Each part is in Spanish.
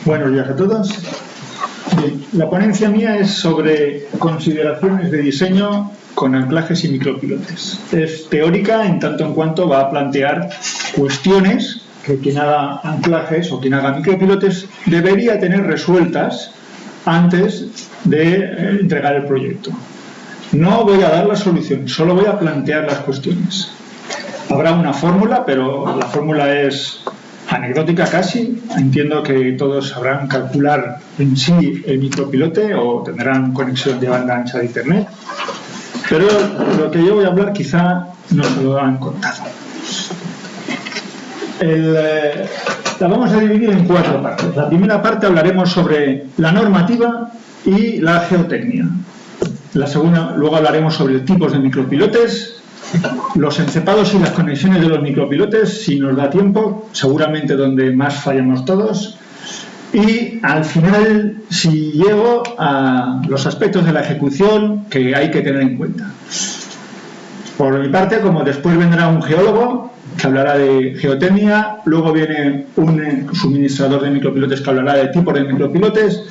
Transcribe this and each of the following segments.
Buenos días a todos. Bien, la ponencia mía es sobre consideraciones de diseño con anclajes y micropilotes. Es teórica en tanto en cuanto va a plantear cuestiones que quien haga anclajes o quien haga micropilotes debería tener resueltas antes de entregar el proyecto. No voy a dar la solución, solo voy a plantear las cuestiones. Habrá una fórmula, pero la fórmula es anecdótica casi. Entiendo que todos sabrán calcular en sí el micropilote o tendrán conexión de banda ancha de internet, pero lo que yo voy a hablar quizá no se lo han contado. La vamos a dividir en 4 partes. La primera parte hablaremos sobre la normativa y la geotecnia. La segunda, luego hablaremos sobre tipos de micropilotes, los encepados y las conexiones de los micropilotes, si nos da tiempo, seguramente donde más fallamos todos. Y al final, si llego a los aspectos de la ejecución que hay que tener en cuenta. Por mi parte, como después vendrá un geólogo que hablará de geotecnia, luego viene un suministrador de micropilotes que hablará de tipos de micropilotes,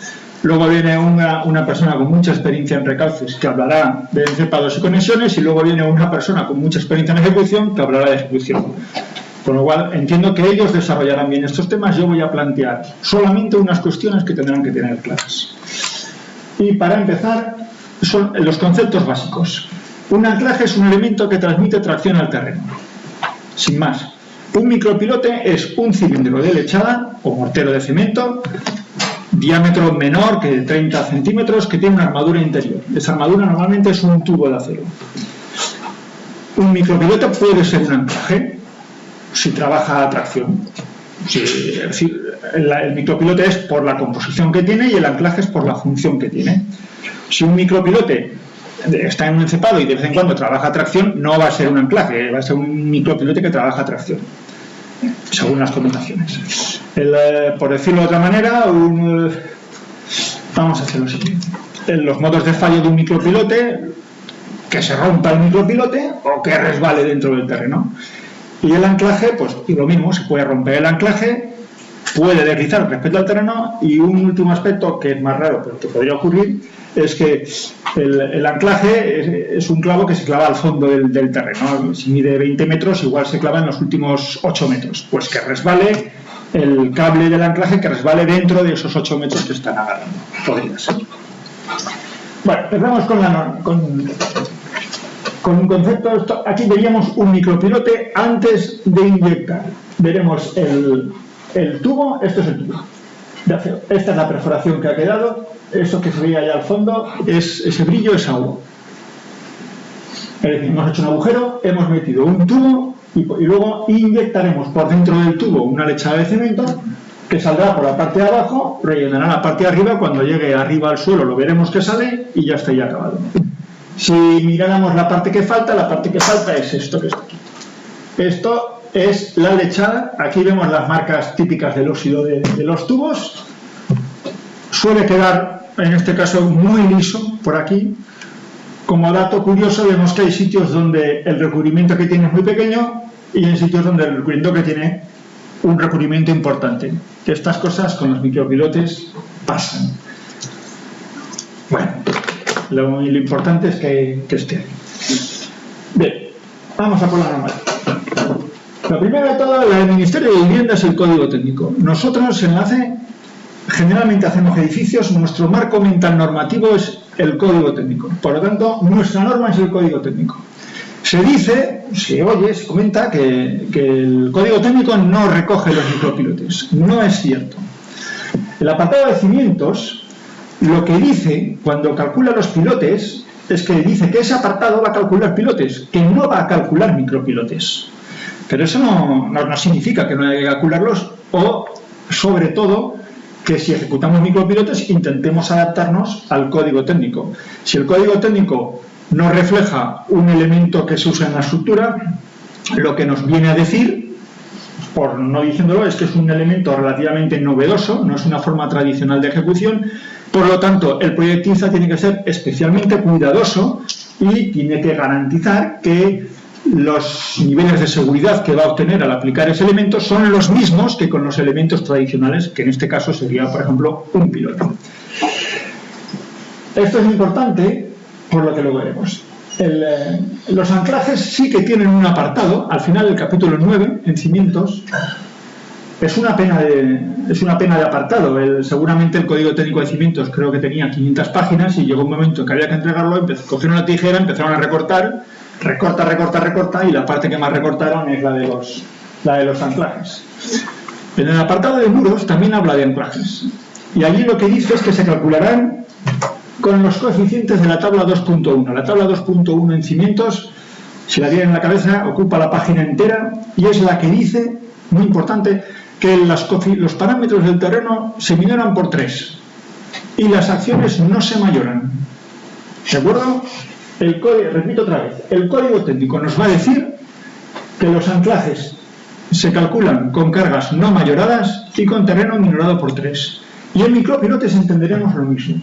luego viene una persona con mucha experiencia en recauces que hablará de encepados y conexiones, y luego viene una persona con mucha experiencia en ejecución que hablará de ejecución. Con lo cual, entiendo que ellos desarrollarán bien estos temas. Yo voy a plantear solamente unas cuestiones que tendrán que tener claras. Y para empezar, son los conceptos básicos. Un anclaje es un elemento que transmite tracción al terreno. Sin más. Un micropilote es un cilindro de lechada o mortero de cemento, diámetro menor que 30 centímetros, que tiene una armadura interior. Esa armadura normalmente es un tubo de acero. Un micropilote puede ser un anclaje si trabaja a tracción. Es decir, el micropilote es por la composición que tiene y el anclaje es por la función que tiene. Si un micropilote está en un encepado y de vez en cuando trabaja a tracción, no va a ser un anclaje, va a ser un micropilote que trabaja a tracción, según las connotaciones. Por decirlo de otra manera, vamos a hacer lo siguiente. Los modos de fallo de un micropilote: que se rompa el micropilote o que resbale dentro del terreno. Y el anclaje, pues y lo mismo, se puede romper el anclaje, puede deslizar respecto al terreno, y un último aspecto que es más raro pero que podría ocurrir es que el anclaje es un clavo que se clava al fondo del terreno. Si mide 20 metros, igual se clava en los últimos 8 metros. Pues que resbale el cable del anclaje, que resbale dentro de esos 8 metros que están agarrando. Podría ser. Bueno, empezamos con un concepto. Aquí veríamos un micropilote antes de inyectar. Veremos el tubo. Esto es el tubo de acero. Esta es la perforación que ha quedado. Eso que se veía allá al fondo, ese brillo es agua. Es decir, hemos hecho un agujero, hemos metido un tubo y luego inyectaremos por dentro del tubo una lechada de cemento que saldrá por la parte de abajo, rellenará la parte de arriba. Cuando llegue arriba al suelo lo veremos que sale y ya está ya acabado. Si miráramos la parte que falta es esto que está aquí. Esto es la lechada. Aquí vemos las marcas típicas del óxido de los tubos. Suele quedar, en este caso, muy liso por aquí. Como dato curioso, vemos que hay sitios donde el recubrimiento que tiene es muy pequeño y hay sitios donde el recubrimiento que tiene un recubrimiento importante. Que estas cosas con los micropilotes pasan. Bueno, lo importante es que esté ahí. Bien, vamos a por la normativa. Lo primero de todo, el Ministerio de Vivienda es el código técnico. Nosotros en la ACE generalmente hacemos edificios, nuestro marco mental normativo es el código técnico. Por lo tanto, nuestra norma es el código técnico. Se dice, se comenta que el código técnico no recoge los micropilotes. No es cierto. El apartado de cimientos lo que dice cuando calcula los pilotes es que dice que ese apartado va a calcular pilotes, que no va a calcular micropilotes. Pero eso no significa que no haya que calcularlos, o sobre todo que si ejecutamos micropilotes intentemos adaptarnos al código técnico. Si el código técnico no refleja un elemento que se usa en la estructura, lo que nos viene a decir, por no diciéndolo, es que es un elemento relativamente novedoso, no es una forma tradicional de ejecución. Por lo tanto, el proyectista tiene que ser especialmente cuidadoso y tiene que garantizar que los niveles de seguridad que va a obtener al aplicar ese elemento son los mismos que con los elementos tradicionales, que en este caso sería, por ejemplo, un piloto. Esto es importante por lo que lo veremos. Los anclajes sí que tienen un apartado, al final del capítulo 9, en cimientos. Es una pena de apartado. Seguramente el código técnico de cimientos creo que tenía 500 páginas y llegó un momento en que había que entregarlo, cogieron la tijera, empezaron a recortar, recorta, y la parte que más recortaron es la de los anclajes. En el apartado de muros también habla de anclajes. Y allí lo que dice es que se calcularán con los coeficientes de la tabla 2.1. La tabla 2.1 en cimientos, si la tienen en la cabeza, ocupa la página entera y es la que dice, muy importante, que los parámetros del terreno se minoran por 3 y las acciones no se mayoran. ¿De acuerdo? Repito otra vez, el código técnico nos va a decir que los anclajes se calculan con cargas no mayoradas y con terreno minorado por 3. Y en micropilotes entenderemos lo mismo.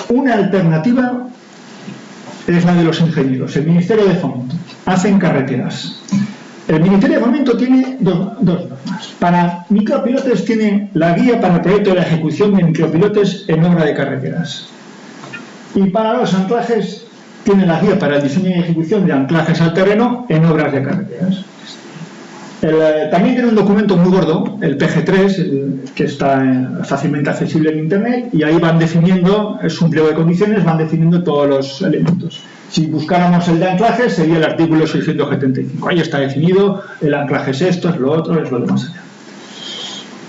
Una alternativa es la de los ingenieros. El Ministerio de Fomento hacen carreteras. El Ministerio de Fomento tiene dos normas. Para micropilotes tiene la guía para el proyecto de la ejecución de micropilotes en obra de carreteras. Y para los anclajes tiene la guía para el diseño y ejecución de anclajes al terreno en obras de carreteras. También tiene un documento muy gordo, el PG3, que está fácilmente accesible en Internet, y ahí van definiendo, es un pliego de condiciones, van definiendo todos los elementos. Si buscáramos el de anclajes, sería el artículo 675. Ahí está definido, el anclaje es esto, es lo otro, es lo demás allá.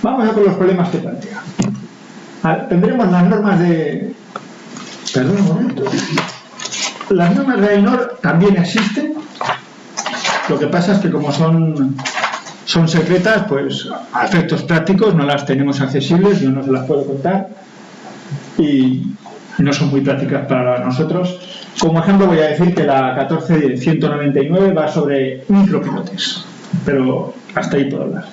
Vamos a por los problemas que plantea. Tendremos las normas de... Perdón un momento. Las normas de AENOR también existen. Lo que pasa es que como son secretas, pues a efectos prácticos no las tenemos accesibles, yo no se las puedo contar y no son muy prácticas para nosotros. Como ejemplo voy a decir que la 14199 va sobre micropilotes, pero hasta ahí puedo hablar.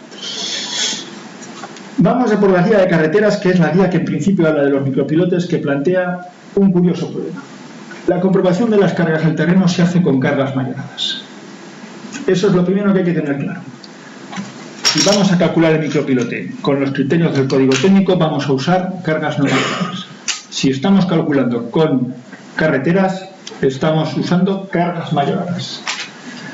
Vamos a por la guía de carreteras, que es la guía que en principio habla de los micropilotes, que plantea un curioso problema. La comprobación de las cargas al terreno se hace con cargas mayoradas. Eso es lo primero que hay que tener claro. Si vamos a calcular el micropilote con los criterios del código técnico, vamos a usar cargas no mayoradas. Si estamos calculando con carreteras, estamos usando cargas mayoradas.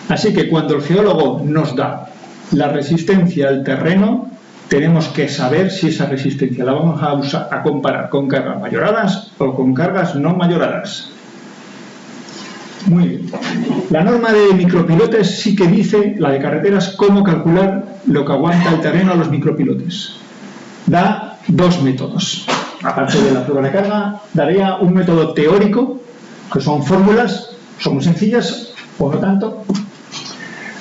Así que cuando el geólogo nos da la resistencia al terreno, tenemos que saber si esa resistencia la vamos a comparar con cargas mayoradas o con cargas no mayoradas. Muy bien. La norma de micropilotes sí que dice, la de carreteras, cómo calcular lo que aguanta el terreno a los micropilotes. Da dos métodos. Aparte de la prueba de carga, daría un método teórico, que son fórmulas, son muy sencillas, por lo tanto.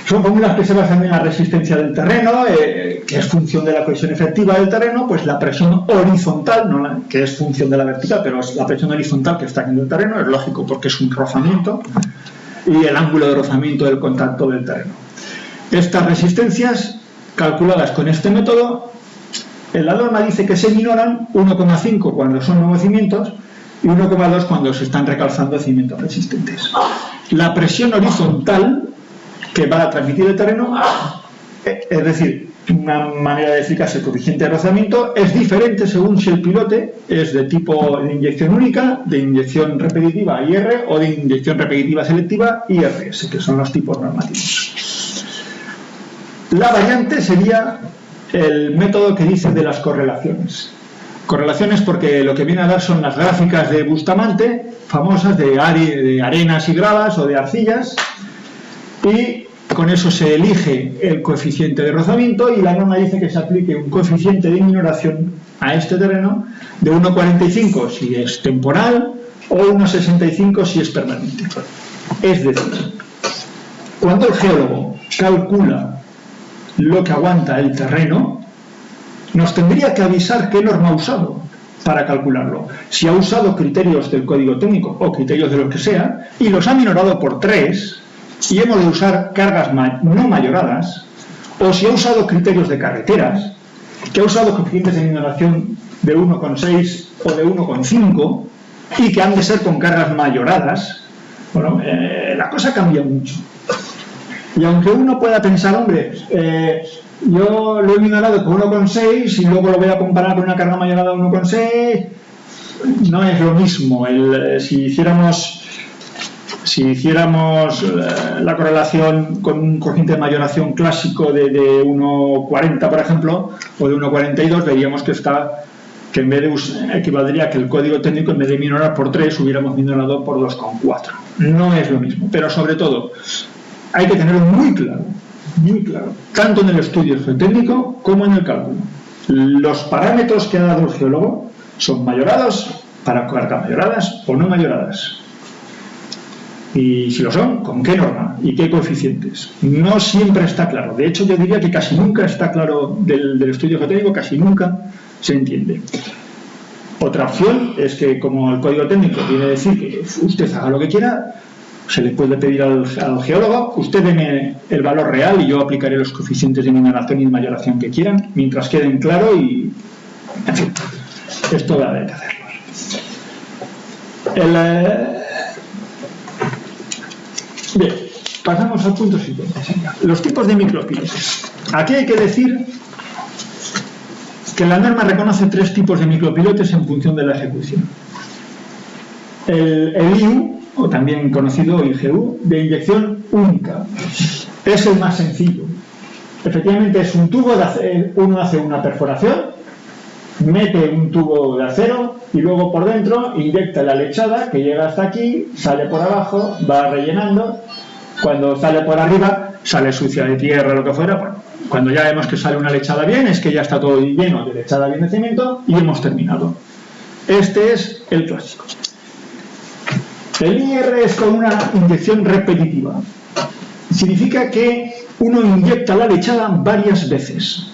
Son fórmulas que se basan en la resistencia del terreno, que es función de la cohesión efectiva del terreno, pues la presión horizontal, no que es función de la vertical, pero es la presión horizontal que está en el terreno, es lógico porque es un rozamiento, y el ángulo de rozamiento del contacto del terreno. Estas resistencias, calculadas con este método, en la norma dice que se minoran 1,5 cuando son nuevos cimientos y 1,2 cuando se están recalzando cimientos resistentes. La presión horizontal que va a transmitir el terreno, es decir, una manera de explicarse el coeficiente de rozamiento, es diferente según si el pilote es de tipo de inyección única, de inyección repetitiva IR o de inyección repetitiva selectiva IRS, que son los tipos normativos. La variante sería el método que dice de las correlaciones. Correlaciones porque lo que viene a dar son las gráficas de Bustamante, famosas de arenas y gravas o de arcillas, y con eso se elige el coeficiente de rozamiento y la norma dice que se aplique un coeficiente de minoración a este terreno de 1,45 si es temporal o 1,65 si es permanente. Es decir, cuando el geólogo calcula lo que aguanta el terreno, nos tendría que avisar qué norma ha usado para calcularlo. Si ha usado criterios del código técnico o criterios de lo que sea y los ha minorado por 3 y hemos de usar cargas no mayoradas, o si ha usado criterios de carreteras, que ha usado coeficientes de minoración de 1,6 o de 1,5 y que han de ser con cargas mayoradas, Bueno, la cosa cambia mucho. Y aunque uno pueda pensar, hombre, yo lo he minorado con 1,6 y luego lo voy a comparar con una carga mayorada de 1,6, no es lo mismo. Si hiciéramos la correlación con un cociente de mayoración clásico de 1,40, por ejemplo, o de 1,42, veríamos que en vez de equivaldría que el código técnico, en vez de minorar por 3, hubiéramos minorado por 2,4. No es lo mismo, pero sobre todo hay que tenerlo muy claro, tanto en el estudio geotécnico como en el cálculo. Los parámetros que ha dado el geólogo son mayorados para cargas mayoradas o no mayoradas. Y si lo son, ¿con qué norma? ¿Y qué coeficientes? No siempre está claro. De hecho, yo diría que casi nunca está claro del estudio geotécnico, casi nunca se entiende. Otra opción es que, como el código técnico viene a decir que usted haga lo que quiera, se le puede pedir al geólogo, usted deme el valor real y yo aplicaré los coeficientes de minoración y de mayoración que quieran, mientras queden claro y... En fin, esto va a haber que hacerlo. Bien, pasamos al punto siguiente. Los tipos de micropilotes. Aquí hay que decir que la norma reconoce 3 tipos de micropilotes en función de la ejecución. El IU, o también conocido IGU, de inyección única, es el más sencillo. Efectivamente es un tubo de acero, uno hace una perforación, mete un tubo de acero y luego por dentro inyecta la lechada que llega hasta aquí, sale por abajo, va rellenando. Cuando sale por arriba, sale sucia de tierra o lo que fuera. Bueno, cuando ya vemos que sale una lechada bien, es que ya está todo lleno de lechada bien de cemento y hemos terminado. Este es el clásico. El IR es con una inyección repetitiva. Significa que uno inyecta la lechada varias veces.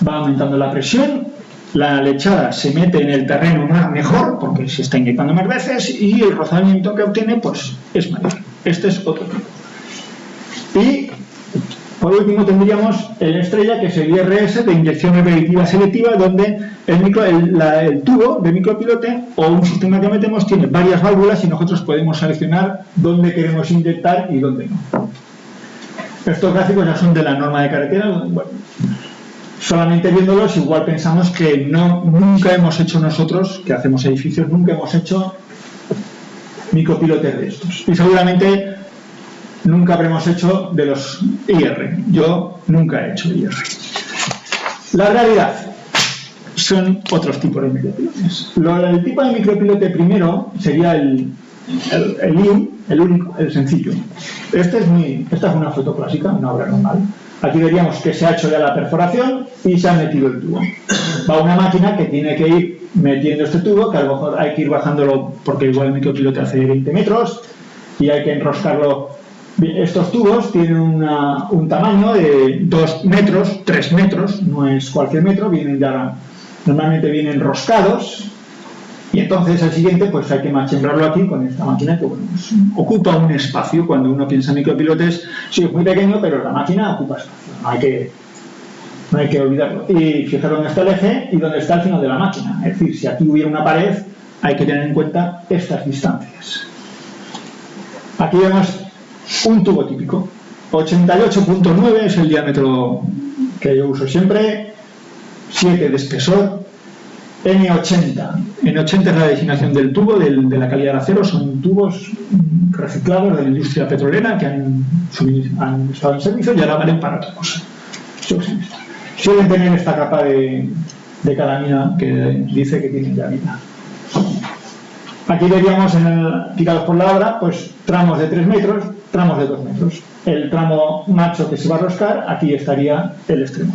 Va aumentando la presión, la lechada se mete en el terreno mejor, porque se está inyectando más veces, y el rozamiento que obtiene pues es mayor. Este es otro tipo. Y por último tendríamos el estrella, que es el IRS de inyección repetitiva selectiva, donde el tubo de micropilote o un sistema que metemos tiene varias válvulas y nosotros podemos seleccionar dónde queremos inyectar y dónde no. Estos gráficos ya son de la norma de carretera. Bueno, solamente viéndolos igual pensamos que nunca hemos hecho nosotros, que hacemos edificios, nunca hemos hecho micropilotes de estos. Y seguramente nunca habremos hecho de los IR. Yo nunca he hecho IR. La realidad son otros tipos de micropilotes. El tipo de micropilote primero sería el IU, el único, el sencillo. Esta es una foto clásica, una obra normal. Aquí veríamos que se ha hecho ya la perforación y se ha metido el tubo. Va una máquina que tiene que ir metiendo este tubo, que a lo mejor hay que ir bajándolo porque igual el micropilote hace 20 metros y hay que enroscarlo. Estos tubos tienen un tamaño de 2 metros, 3 metros, no es cualquier metro, normalmente vienen enroscados y entonces el siguiente pues hay que machembrarlo aquí con esta máquina que bueno, pues, ocupa un espacio. Cuando uno piensa en micropilotes, sí, es muy pequeño, pero la máquina ocupa espacio, no hay que olvidarlo. Y fijaros dónde está el eje y dónde está el final de la máquina, es decir, si aquí hubiera una pared hay que tener en cuenta estas distancias. Aquí vemos un tubo típico, 88.9 es el diámetro que yo uso siempre, 7 de espesor, N80. N80 es la designación del tubo, de la calidad de acero. Son tubos reciclados de la industria petrolera que han estado en servicio y ahora valen para otra cosa. Suelen tener esta capa de calamina que dice que tienen ya vida. Aquí veríamos, tirados por la obra, pues tramos de 3 metros, tramos de 2 metros. El tramo macho que se va a roscar, aquí estaría el extremo.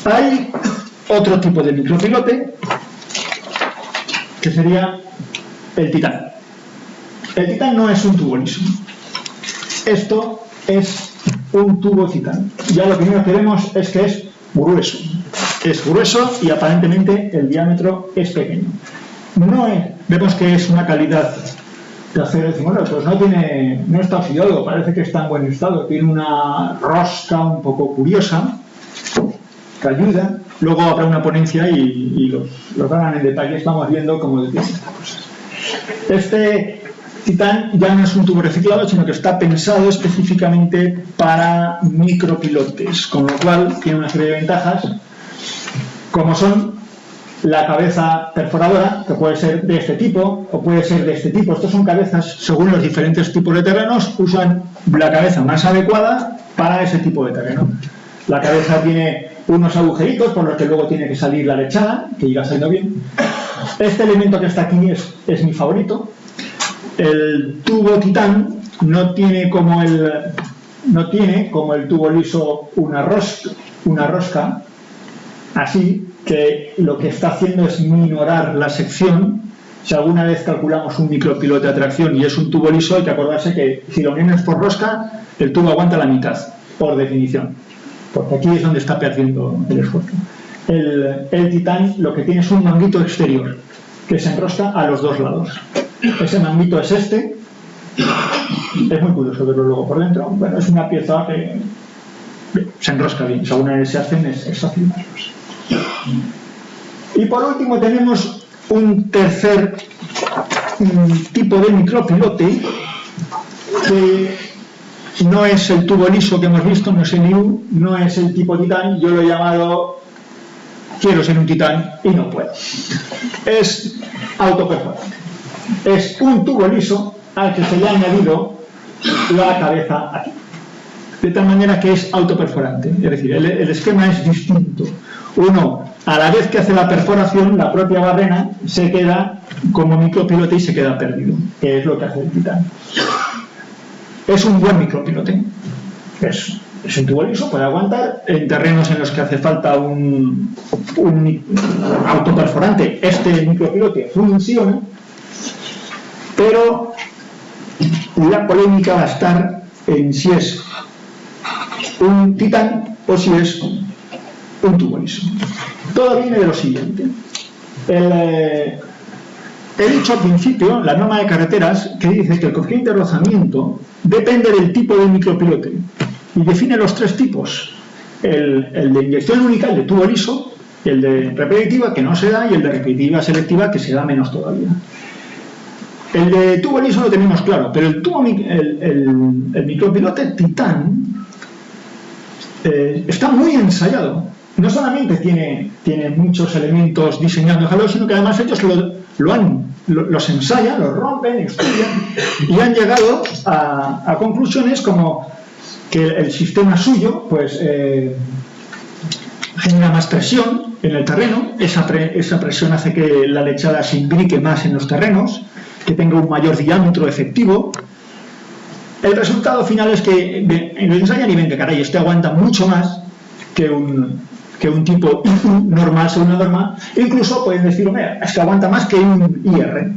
Hay otro tipo de micropilote que sería el titán. El titán no es un tubo liso. Esto es un tubo titán. Ya lo primero que vemos es que es grueso. Es grueso y aparentemente el diámetro es pequeño. Vemos que es una calidad de acero, decimos, bueno, pues no está oxidado, parece que está en buen estado, tiene una rosca un poco curiosa que ayuda. Luego habrá una ponencia y los verán en detalle, estamos viendo cómo decir estas cosas. Titán ya no es un tubo reciclado, sino que está pensado específicamente para micropilotes, con lo cual tiene una serie de ventajas, como son la cabeza perforadora, que puede ser de este tipo o puede ser de este tipo. Estos son cabezas, según los diferentes tipos de terrenos, usan la cabeza más adecuada para ese tipo de terreno. La cabeza tiene unos agujeritos por los que luego tiene que salir la lechada, que llega saliendo bien. Este elemento que está aquí es mi favorito. El tubo Titán no tiene como el tubo liso una rosca así, que lo que está haciendo es minorar la sección. Si alguna vez calculamos un micropilote de atracción y es un tubo liso, hay que acordarse que si lo unes por rosca, el tubo aguanta la mitad, por definición, porque aquí es donde está perdiendo el esfuerzo. El Titán lo que tiene es un manguito exterior que se enrosca a los dos lados. Ese manguito es este, es muy curioso verlo luego por dentro. Bueno, es una pieza que se enrosca bien, si alguna vez se hacen es fácil verlos. Y por último tenemos un tercer tipo de micropilote que no es el tubo liso que hemos visto, no es el NIU, no es el tipo Titán. Yo lo he llamado quiero ser un Titán y no puedo. Es autoperforante. Es un tubo liso al que se le ha añadido la cabeza aquí, de tal manera que es autoperforante. Es decir, el esquema es distinto. Uno, a la vez que hace la perforación, la propia barrena se queda como micropilote y se queda perdido, que es lo que hace el Titán. Es un buen micropilote. Es un tubo liso, puede aguantar en terrenos en los que hace falta un autoperforante. Este micropilote funciona, pero la polémica va a estar en si es un Titán o si es un tubo liso. Todo viene de lo siguiente. He dicho al principio la norma de carreteras que dice que el coeficiente de rozamiento depende del tipo de micropilote y define los tres tipos: el de inyección única, el de tubo liso, el de repetitiva, que no se da, y el de repetitiva selectiva, que se da menos todavía. El de tubo liso lo tenemos claro, pero el micropilote Titán está muy ensayado. No solamente tiene muchos elementos diseñados, sino que además ellos los ensayan, los rompen, estudian y han llegado a conclusiones como que el sistema suyo pues genera más presión en el terreno. Esa presión hace que la lechada se imbrique más en los terrenos, que tenga un mayor diámetro efectivo. El resultado final es que lo ensayan y ven que caray, este aguanta mucho más que un tipo normal, según la norma. Incluso pueden decir, mira, es que aguanta más que un IR.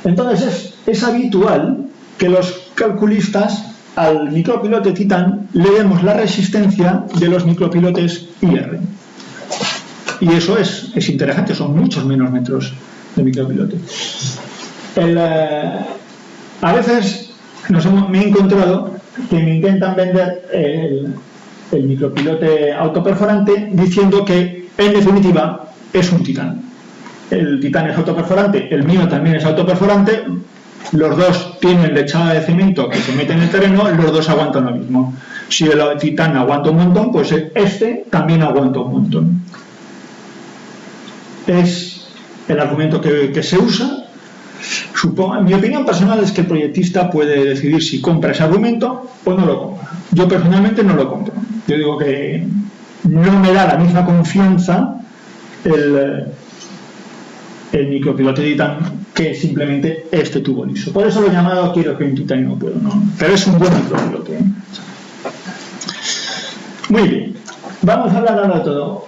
Entonces es habitual que los calculistas al micropilote Titán le demos la resistencia de los micropilotes IR. Y eso es interesante, son muchos menos metros de micropilote. A veces me he encontrado que me intentan vender el micropilote autoperforante diciendo que en definitiva es un Titán. El Titán es autoperforante, el mío también es autoperforante, los dos tienen lechada de cemento que se mete en el terreno, los dos aguantan lo mismo. Si el Titán aguanta un montón, pues este también aguanta un montón. Es el argumento que se usa. Mi opinión personal es que el proyectista puede decidir si compra ese argumento o no lo compra. Yo personalmente no lo compro. Yo digo que no me da la misma confianza el micropilote Titán que simplemente este tubo liso. Por eso lo he llamado quiero que un Titán y no puedo, ¿no? Pero es un buen micropilote, ¿eh? Muy bien, vamos a hablar ahora de todo.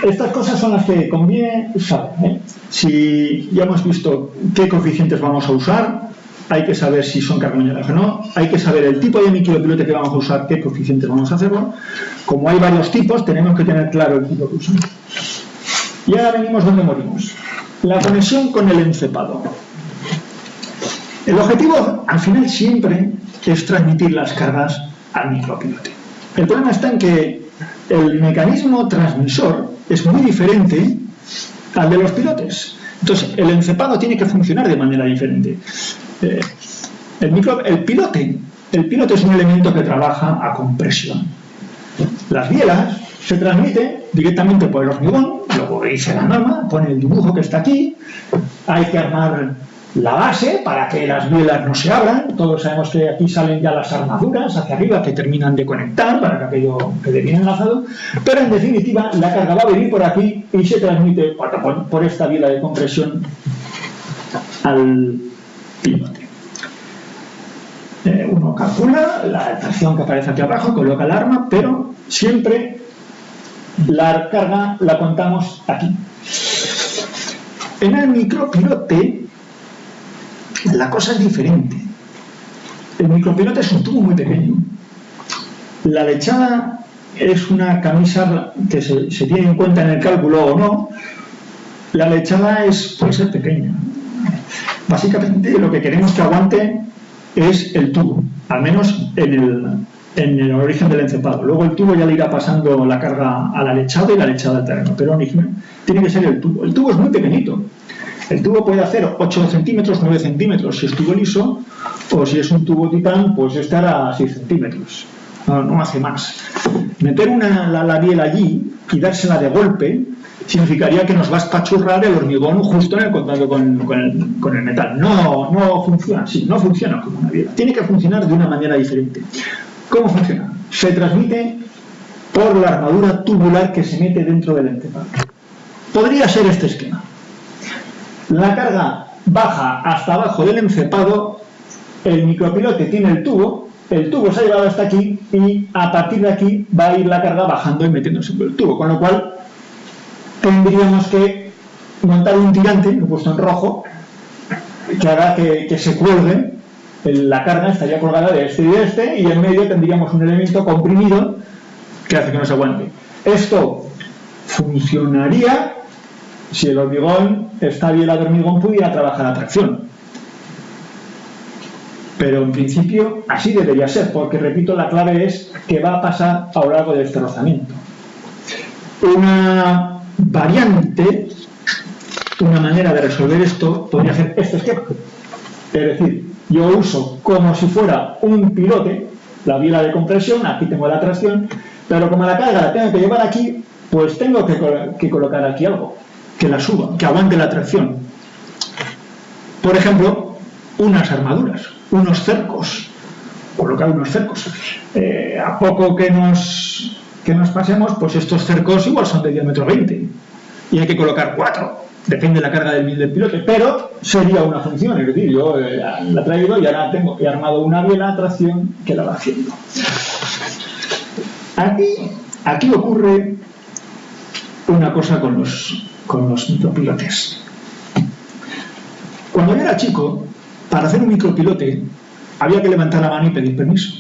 Estas cosas son las que conviene saber, ¿eh? Si ya hemos visto qué coeficientes vamos a usar, hay que saber si son carbonilados o no, hay que saber el tipo de micropilote que vamos a usar, qué coeficientes vamos a hacerlo. Como hay varios tipos, tenemos que tener claro el tipo que usamos. Y ahora venimos donde morimos. La conexión con el encepado. El objetivo, al final, siempre es transmitir las cargas al micropilote. El problema está en que el mecanismo transmisor es muy diferente al de los pilotes. Entonces, el encepado tiene que funcionar de manera diferente. El pilote es un elemento que trabaja a compresión. Las bielas se transmiten directamente por el hormigón, luego dice la norma, pone el dibujo que está aquí, hay que armar la base para que las bielas no se abran, todos sabemos que aquí salen ya las armaduras hacia arriba que terminan de conectar para que aquello quede bien enlazado, pero en definitiva la carga va a venir por aquí y se transmite por esta biela de compresión al pilote. Uno calcula la tracción que aparece aquí abajo, coloca el arma, pero siempre la carga la contamos aquí. En el micropilote la cosa es diferente. El micropilote es un tubo muy pequeño. La lechada es una camisa que se tiene en cuenta en el cálculo o no. La lechada puede ser pequeña. Básicamente lo que queremos que aguante es el tubo, al menos en el origen del encepado. Luego el tubo ya le irá pasando la carga a la lechada y la lechada al terreno, pero tiene que ser el tubo. El tubo es muy pequeñito. El tubo puede hacer 8 centímetros, 9 centímetros si es tubo liso, o si es un tubo titán, pues estará a 6 centímetros. No hace más. Meter la biela allí y dársela de golpe significaría que nos va a espachurrar el hormigón justo en el contacto con el metal. No funciona así, no funciona como una biela. Tiene que funcionar de una manera diferente. ¿Cómo funciona? Se transmite por la armadura tubular que se mete dentro del encepado. Podría ser este esquema. La carga baja hasta abajo del encepado, el micropilote tiene el tubo se ha llevado hasta aquí y a partir de aquí va a ir la carga bajando y metiéndose por el tubo, con lo cual tendríamos que montar un tirante, lo he puesto en rojo, que haga que se cuelgue, la carga estaría colgada de este y en medio tendríamos un elemento comprimido que hace que no se aguante. Esto funcionaría si el hormigón, esta biela de hormigón pudiera trabajar a tracción. Pero en principio así debería ser, porque repito, la clave es que va a pasar a lo largo del este rozamiento. Una variante, una manera de resolver esto podría ser este esquema. Es decir, yo uso como si fuera un pilote, la biela de compresión, aquí tengo la tracción, pero como la carga la tengo que llevar aquí, pues tengo que colocar aquí algo, que la suba, que aguante la tracción. Por ejemplo, unas armaduras, unos cercos, colocar unos cercos. A poco que nos pasemos, pues estos cercos igual son de diámetro 20 y hay que colocar 4, depende de la carga del pilote, pero sería una función, es decir, yo la he traído y ahora he armado una biela a tracción que la va haciendo. Aquí ocurre una cosa con los micropilotes. Cuando yo era chico, para hacer un micropilote había que levantar la mano y pedir permiso.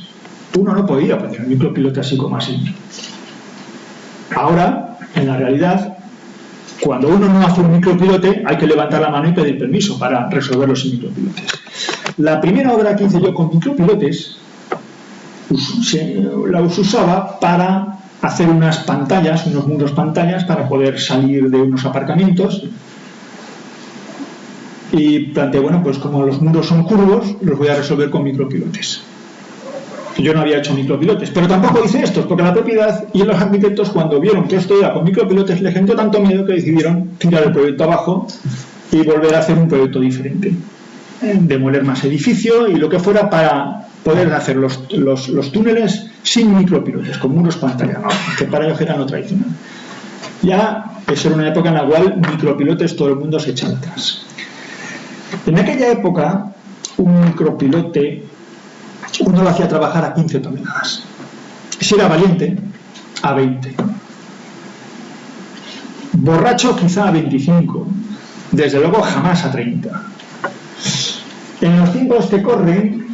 Uno no podía poner un micropilote así como así. Ahora, en la realidad, cuando uno no hace un micropilote hay que levantar la mano y pedir permiso para resolver los micropilotes. La primera obra que hice yo con micropilotes la usaba para hacer unas pantallas, unos mundos pantallas para poder salir de unos aparcamientos. Y planteé, bueno, pues como los muros son curvos, los voy a resolver con micropilotes. Yo no había hecho micropilotes, pero tampoco hice estos, porque la propiedad y los arquitectos, cuando vieron que esto era con micropilotes, les generó tanto miedo que decidieron tirar el proyecto abajo y volver a hacer un proyecto diferente. Demoler más edificio y lo que fuera para poder hacer los túneles sin micropilotes, con muros pantalla, que para ellos era no tradicional. Ya, eso era una época en la cual micropilotes todo el mundo se echaba atrás. En aquella época, un micropilote uno lo hacía trabajar a 15 toneladas. Si era valiente, a 20. Borracho, quizá a 25. Desde luego, jamás a 30. En los tiempos que corren,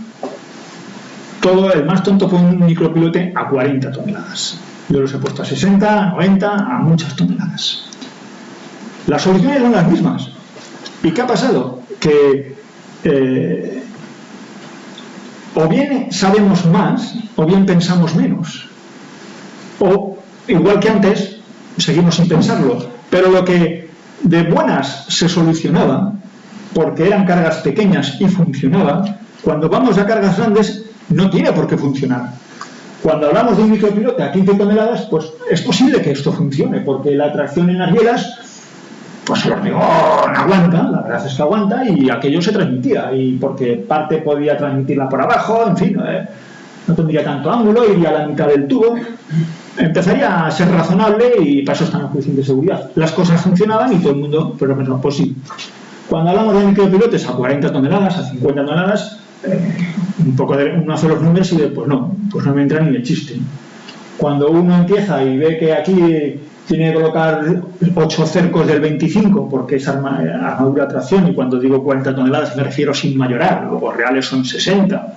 el más tonto fue un micropilote a 40 toneladas. Yo los he puesto a 60, a 90, a muchas toneladas. Las soluciones son las mismas. ¿Y qué ha pasado? Que o bien sabemos más, o bien pensamos menos. O, igual que antes, seguimos sin pensarlo. Pero lo que de buenas se solucionaba, porque eran cargas pequeñas y funcionaba, cuando vamos a cargas grandes no tiene por qué funcionar. Cuando hablamos de un micropilote a 15 toneladas, pues es posible que esto funcione, porque la tracción en las bielas, pues el hormigón aguanta, la verdad es que aguanta, y aquello se transmitía, y porque parte podía transmitirla por abajo, en fin, no tendría tanto ángulo, iría a la mitad del tubo, empezaría a ser razonable, y para eso están los juicios de seguridad. Las cosas funcionaban y todo el mundo, pero menos, pues sí. Cuando hablamos de micropilotes a 40 toneladas, a 50 toneladas, uno hace los números y pues no me entra ni de chiste. Cuando uno empieza y ve que aquí tiene que colocar 8 cercos del 25 porque es armadura a tracción, y cuando digo 40 toneladas me refiero sin mayorar, luego reales son 60,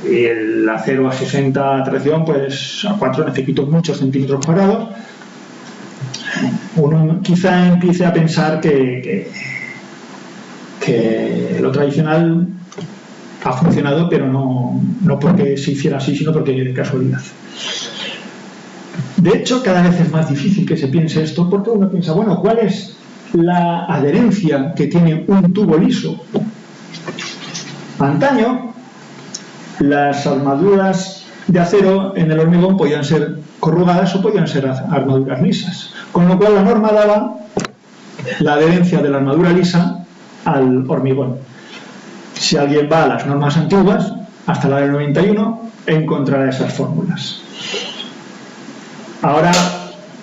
y el acero a 60 tracción, pues a 4 necesito muchos centímetros cuadrados, uno quizá empiece a pensar que lo tradicional ha funcionado, pero no porque se hiciera así, sino porque de casualidad. De hecho, cada vez es más difícil que se piense esto, porque uno piensa, bueno, ¿cuál es la adherencia que tiene un tubo liso? Antaño, las armaduras de acero en el hormigón podían ser corrugadas o podían ser armaduras lisas, con lo cual la norma daba la adherencia de la armadura lisa al hormigón. Si alguien va a las normas antiguas, hasta la del 91, encontrará esas fórmulas. Ahora,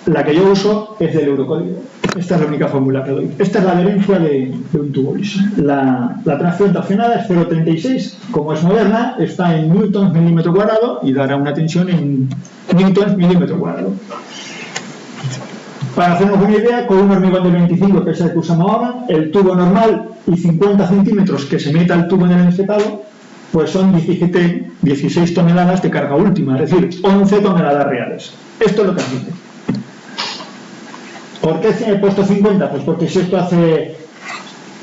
la que yo uso es del Eurocódigo. Esta es la única fórmula que doy. Esta es la adherencia de un tubo liso. La tracción traccionada es 0,36. Como es moderna, está en newtons milímetro cuadrado y dará una tensión en newtons milímetro cuadrado. Para hacernos una idea, con un hormigón de 25, que es el que usamos ahora, el tubo normal y 50 centímetros que se meta el tubo en el encetado, pues son 16 toneladas de carga última, es decir, 11 toneladas reales. Esto es lo que admite. ¿Por qué he puesto 50? Pues porque si esto hace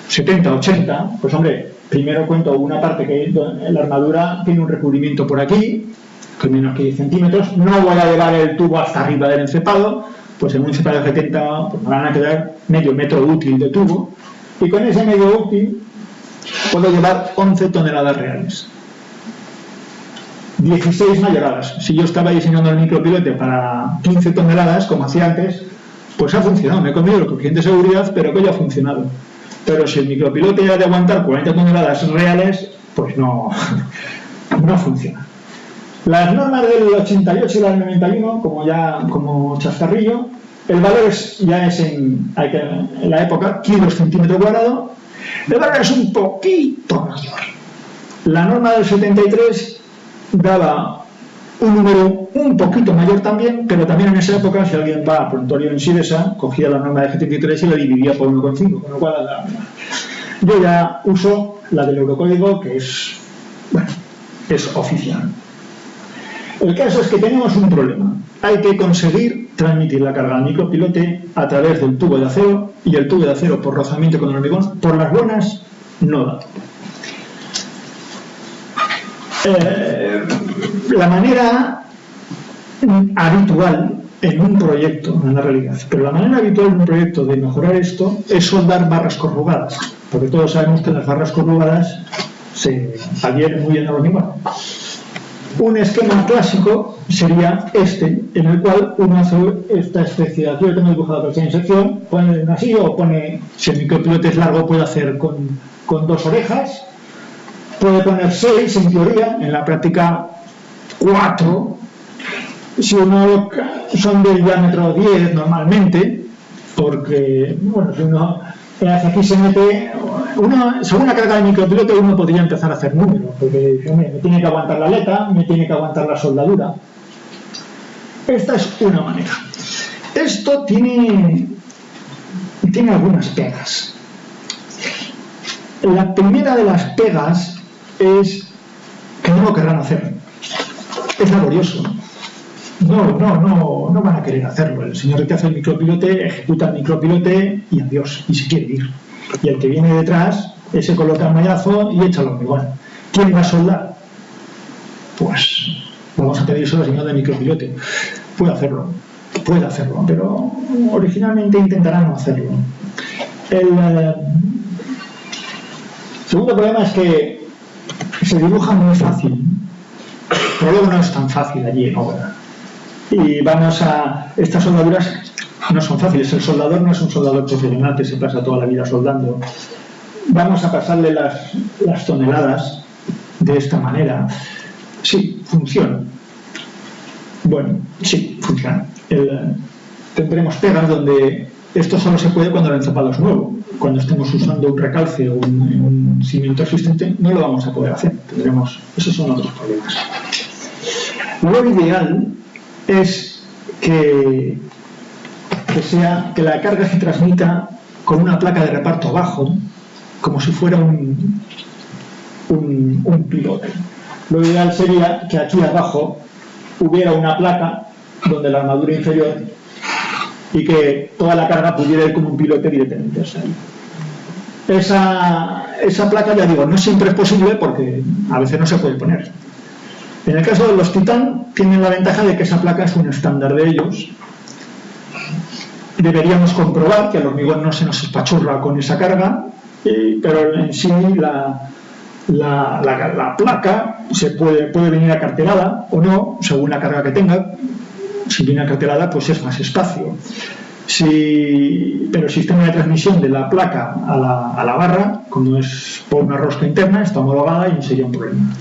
70, 80, pues hombre, primero cuento una parte que la armadura tiene un recubrimiento por aquí, que es menos que 10 centímetros, no voy a llevar el tubo hasta arriba del encepado, pues en un encepado de 70 pues me van a quedar medio metro útil de tubo, y con ese medio útil puedo llevar 11 toneladas reales. 16 mayoradas. Si yo estaba diseñando el micropilote para 15 toneladas, como hacía antes, pues ha funcionado. Me he comido el coeficiente de seguridad, pero que ya ha funcionado. Pero si el micropilote ha de aguantar 40 toneladas reales, pues no funciona. Las normas del 88 y las del 91, como chascarrillo, el valor ya es en la época kilos centímetro cuadrado. El valor es un poquito mayor. La norma del 73 daba un número un poquito mayor también, pero también en esa época, si alguien va a Prontorio en Sidesa, cogía la norma del 73 y la dividía por 1,5, con lo cual yo ya uso la del Eurocódigo, que es oficial. El caso es que tenemos un problema. Hay que conseguir transmitir la carga al micropilote a través del tubo de acero, y el tubo de acero por rozamiento con el hormigón, por las buenas, no da. La manera habitual en un proyecto, no en la realidad, pero la manera habitual en un proyecto de mejorar esto es soldar barras corrugadas, porque todos sabemos que las barras corrugadas se adhieren muy bien al hormigón. Un esquema clásico sería este, en el cual uno hace esta especie de, aquí lo tengo dibujado por esta sección, pone así, o pone, si el micropilote es largo, puede hacer con 2 orejas, puede poner 6 en teoría, en la práctica 4, si uno son del diámetro 10 normalmente, porque, bueno, si uno aquí se mete, según la carga del micropilote uno podría empezar a hacer números, porque hombre, me tiene que aguantar la aleta, me tiene que aguantar la soldadura. Esta es una manera. Esto tiene algunas pegas. La primera de las pegas es que no lo querrán hacer. Es laborioso. No van a querer hacerlo. El señor que hace el micropilote ejecuta el micropilote y adiós, y se quiere ir. Y el que viene detrás, ese coloca el mallazo y echa el hormigón. ¿Quién va a soldar? Pues vamos a pedir al señor del micropilote. Puede hacerlo, pero originalmente intentarán no hacerlo. El segundo problema es que se dibuja muy fácil, pero luego no es tan fácil allí en obra. Y estas soldaduras no son fáciles. El soldador no es un soldador profesional que se pasa toda la vida soldando. Vamos a pasarle las toneladas de esta manera. Sí, funciona. Bueno, sí, funciona. Tendremos pegas donde esto solo se puede cuando el encapado es nuevo. Cuando estemos usando un recalce o un cimiento existente, no lo vamos a poder hacer. Esos son otros problemas. Lo ideal es que la carga se transmita con una placa de reparto abajo, como si fuera un pilote. Lo ideal sería que aquí abajo hubiera una placa donde la armadura inferior y que toda la carga pudiera ir como un pilote directamente hacia ahí. Esa placa, ya digo, no siempre es posible porque a veces no se puede poner. En el caso de los Titán, tienen la ventaja de que esa placa es un estándar de ellos. Deberíamos comprobar que el hormigón no se nos espachurra con esa carga, pero en sí la placa puede venir acartelada o no, según la carga que tenga. Si viene acartelada, pues es más espacio. Pero el sistema de transmisión de la placa a la barra, como es por una rosca interna, está homologada y no sería un problema.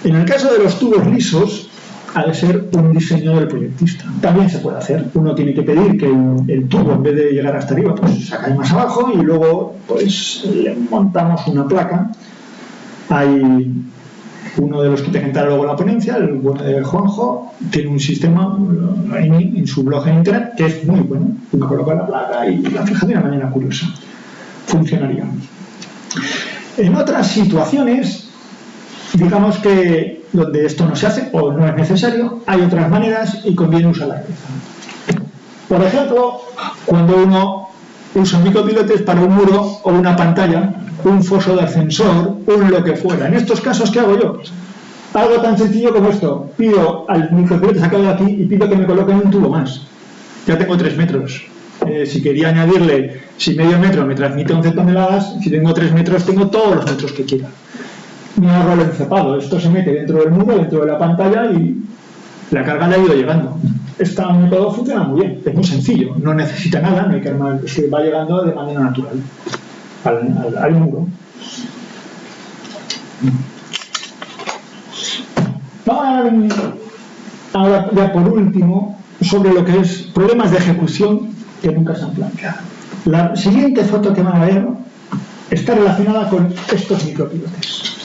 En el caso de los tubos lisos, ha de ser un diseño del proyectista. También se puede hacer. Uno tiene que pedir que el tubo, en vez de llegar hasta arriba, pues se cae más abajo y luego pues le montamos una placa. Hay uno de los que te comentará luego la ponencia, el bueno de Juanjo, tiene un sistema en su blog en internet que es muy bueno. Uno coloca la placa y la fija de una manera curiosa. Funcionaría. En otras situaciones, digamos que donde esto no se hace o no es necesario, hay otras maneras y conviene usar la cabeza. Por ejemplo, cuando uno usa micropilotes para un muro o una pantalla, un foso de ascensor, lo que fuera. En estos casos, ¿qué hago yo? Algo tan sencillo como esto. Pido al micropilote sacado de aquí y pido que me coloquen un tubo más. Ya tengo 3 metros. Si quería añadirle, si medio metro me transmite 11 toneladas, si tengo 3 metros, tengo todos los metros que quiera. Me hago el encepado. Esto se mete dentro del muro, dentro de la pantalla y la carga le ha ido llegando. Este método funciona muy bien. Es muy sencillo. No necesita nada, no hay que armar, se va llegando de manera natural al muro. Vamos a ver ahora ya por último sobre lo que es problemas de ejecución que nunca se han planteado. La siguiente foto que van a ver está relacionada con estos micropilotes.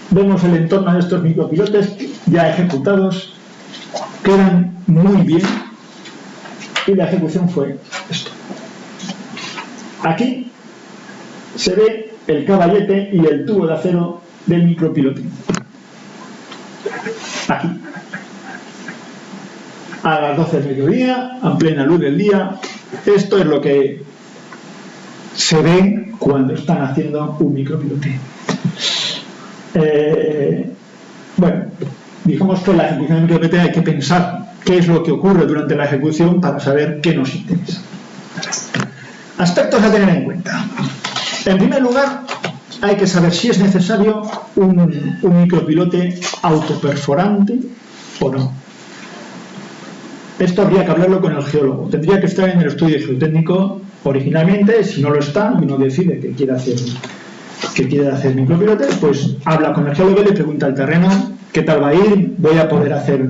Vemos el entorno de estos micropilotes ya ejecutados, quedan muy bien y la ejecución fue esto. Aquí se ve el caballete y el tubo de acero del micropilote. Aquí. A las 12 del mediodía, a plena luz del día. Esto es lo que se ve cuando están haciendo un micropilote. Bueno, digamos que la ejecución del micropilote hay que pensar qué es lo que ocurre durante la ejecución para saber qué nos interesa. Aspectos a tener en cuenta. En primer lugar, hay que saber si es necesario un micropilote autoperforante o no. Esto habría que hablarlo con el geólogo. Tendría que estar en el estudio geotécnico originalmente. Si no lo está y uno decide que quiere hacer micropilotes, pues habla con el geólogo y le pregunta al terreno qué tal va a ir, voy a poder hacer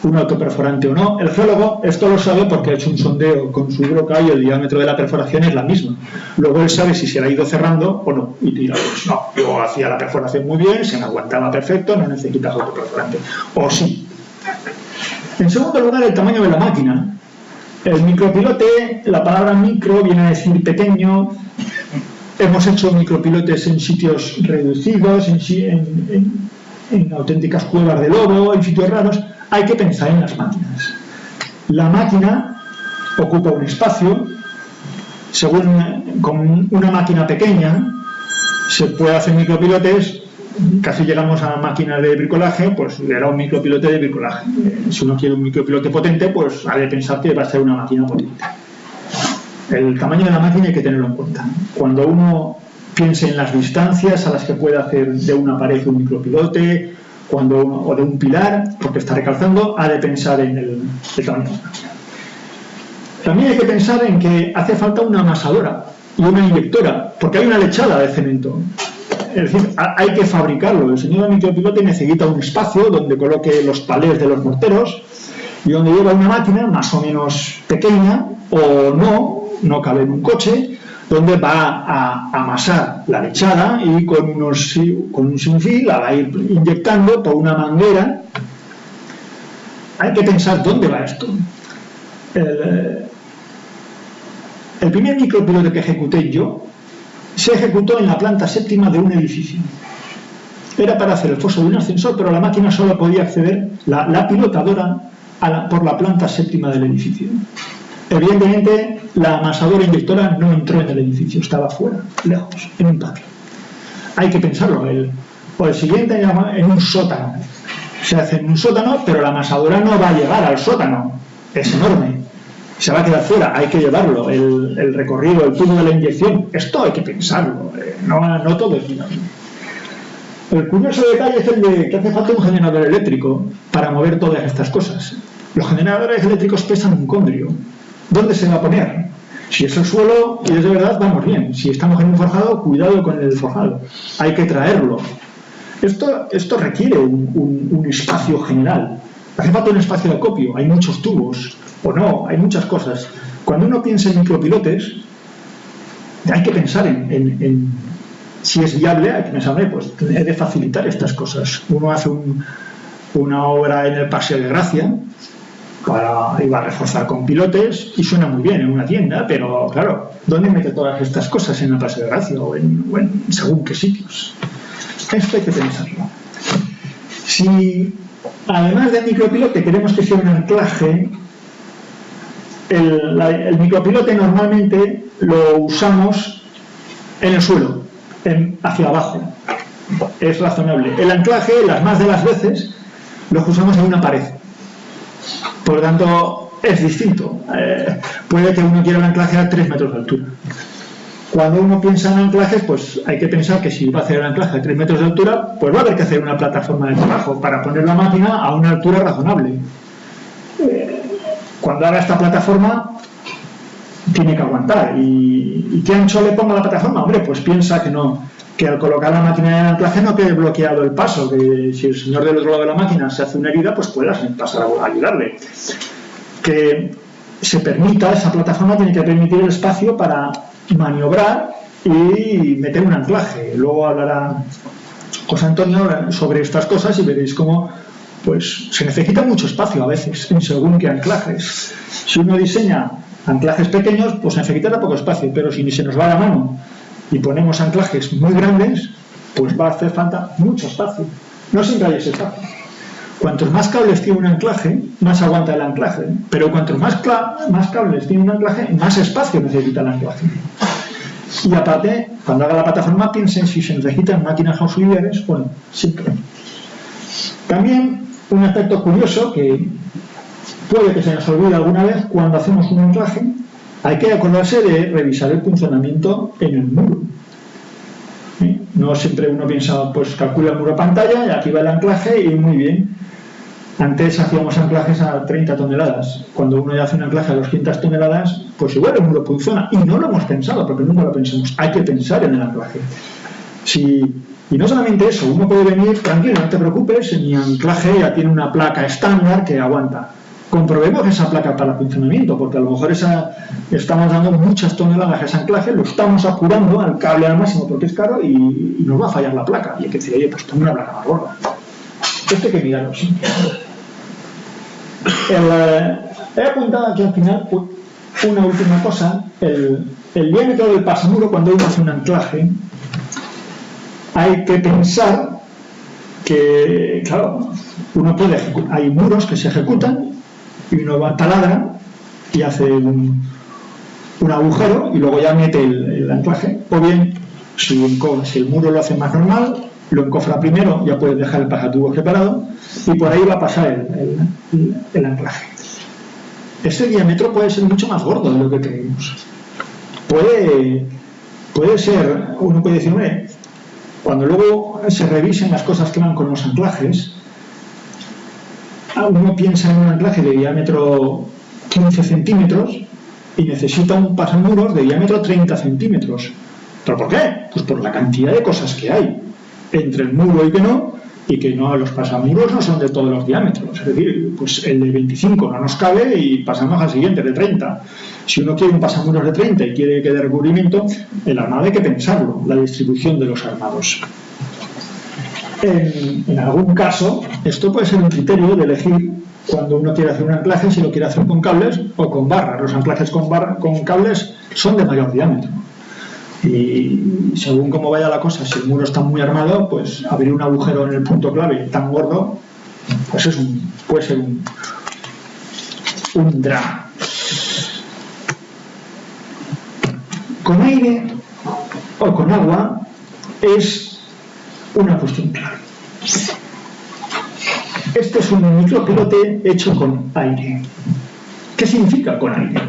un autoperforante o no. El geólogo esto lo sabe porque ha hecho un sondeo con su broca y el diámetro de la perforación es la misma. Luego él sabe si se la ha ido cerrando o no. Y dirá, pues no, yo hacía la perforación muy bien, se me aguantaba perfecto, no necesitas autoperforante. O sí. En segundo lugar, el tamaño de la máquina. El micropilote, la palabra micro viene a decir pequeño. Hemos hecho micropilotes en sitios reducidos, en auténticas cuevas de lodo, en sitios raros. Hay que pensar en las máquinas. La máquina ocupa un espacio. Con una máquina pequeña se puede hacer micropilotes. Casi llegamos a máquinas de bricolaje, pues era un micropilote de bricolaje. Si uno quiere un micropilote potente, pues ha de pensar que va a ser una máquina potente. El tamaño de la máquina hay que tenerlo en cuenta. Cuando uno piense en las distancias a las que puede hacer de una pared un micropilote o de un pilar, porque está recalzando, ha de pensar en el tamaño. También hay que pensar en que hace falta una amasadora y una inyectora, porque hay una lechada de cemento. Es decir, hay que fabricarlo. El señor micropilote necesita un espacio donde coloque los palés de los morteros y donde lleva una máquina más o menos pequeña o no cabe en un coche, donde va a amasar la lechada y con un sinfín la va a ir inyectando por una manguera. Hay que pensar dónde va esto. El primer micropilote que ejecuté yo se ejecutó en la planta séptima de un edificio. Era para hacer el foso de un ascensor, pero la máquina solo podía acceder, la pilotadora, por la planta séptima del edificio. Evidentemente, la amasadora inyectora no entró en el edificio, estaba fuera, lejos, en un patio. Hay que pensarlo. O el siguiente en un sótano. Se hace en un sótano, pero la amasadora no va a llegar al sótano. Es enorme. Se va a quedar fuera, hay que llevarlo, el recorrido, el tubo de la inyección, esto hay que pensarlo, no todo es dinero. El curioso detalle es el de que hace falta un generador eléctrico para mover todas estas cosas. Los generadores eléctricos pesan un condrio. ¿Dónde se va a poner? Si es el suelo y es de verdad, vamos bien. Si estamos en un forjado, cuidado con el forjado. Hay que traerlo. Esto requiere un espacio general. Hace falta un espacio de acopio, hay muchos tubos. O no, hay muchas cosas. Cuando uno piensa en micropilotes, hay que pensar en si es viable, hay que pensar, pues he de facilitar estas cosas. Uno hace una obra en el Paseo de Gracia, iba a reforzar con pilotes, y suena muy bien en una tienda, pero claro, ¿dónde mete todas estas cosas? En el Paseo de Gracia o en según qué sitios. Esto hay que pensarlo. Si además del micropilote queremos que sea un anclaje, el micropilote normalmente lo usamos en el suelo, hacia abajo. Es razonable. El anclaje, las más de las veces, lo usamos en una pared. Por lo tanto, es distinto. Puede que uno quiera un anclaje a 3 metros de altura. Cuando uno piensa en anclajes, pues hay que pensar que si va a hacer el anclaje a 3 metros de altura, pues va a haber que hacer una plataforma de trabajo para poner la máquina a una altura razonable. Cuando haga esta plataforma tiene que aguantar. ¿Y qué ancho le pongo a la plataforma? Hombre, pues piensa que al colocar la máquina en el anclaje no quede bloqueado el paso, que si el señor del otro lado de la máquina se hace una herida, pues puedas pasar a ayudarle. Que se permita, esa plataforma tiene que permitir el espacio para maniobrar y meter un anclaje. Luego hablará José Antonio sobre estas cosas y veréis cómo pues se necesita mucho espacio a veces en según qué anclajes. Si uno diseña anclajes pequeños, pues necesitará poco espacio, pero si se nos va la mano y ponemos anclajes muy grandes, pues va a hacer falta mucho espacio. No siempre hay ese espacio. Cuantos más cables tiene un anclaje, más aguanta el anclaje, pero cuantos más cables tiene un anclaje, más espacio necesita el anclaje. Y aparte, cuando haga la plataforma, piensen si se necesitan máquinas auxiliares, bueno, siempre. También un aspecto curioso que puede que se nos olvide alguna vez cuando hacemos un anclaje, hay que acordarse de revisar el funcionamiento en el muro. No siempre uno piensa, pues calcula el muro pantalla y aquí va el anclaje y muy bien. Antes hacíamos anclajes a 30 toneladas. Cuando uno ya hace un anclaje a 200 toneladas, pues igual el muro funciona. Y no lo hemos pensado, porque nunca lo pensamos. Hay que pensar en el anclaje. Y no solamente eso, uno puede venir tranquilo, no te preocupes, mi anclaje ya tiene una placa estándar que aguanta. Comprobemos esa placa para funcionamiento, porque a lo mejor estamos dando muchas toneladas a ese anclaje, lo estamos apurando al cable al máximo porque es caro y nos va a fallar la placa. Y hay que decir, oye, pues tengo una placa más gorda. Esto hay que mirarlo siempre. He apuntado aquí al final una última cosa. El diámetro del pasamuro, cuando uno hace un anclaje, hay que pensar que, claro, uno puede ejecutar, hay muros que se ejecutan y uno va, taladra y hace un agujero y luego ya mete el anclaje. O bien, si el muro lo hace más normal, lo encofra primero, ya puedes dejar el pasatubo separado y por ahí va a pasar el anclaje. Ese diámetro puede ser mucho más gordo de lo que creemos. Puede puede ser, uno puede decir, hombre, cuando luego se revisen las cosas que van con los anclajes, uno piensa en un anclaje de diámetro 15 centímetros y necesita un pasamuros de diámetro 30 centímetros. ¿Pero por qué? Pues por la cantidad de cosas que hay entre el muro y que no, los pasamuros no son de todos los diámetros. Es decir, pues el de 25 no nos cabe y pasamos al siguiente, de 30. Si uno quiere un pasamuros de 30 y quiere que dé recubrimiento, el armado hay que pensarlo, la distribución de los armados. En algún caso, esto puede ser un criterio de elegir cuando uno quiere hacer un anclaje, si lo quiere hacer con cables o con barras. Los anclajes con cables son de mayor diámetro. Y según cómo vaya la cosa, si el muro está muy armado, pues abrir un agujero en el punto clave tan gordo, pues puede ser un drama. Con aire o con agua es una cuestión clara. Este es un micropilote hecho con aire. ¿Qué significa con aire?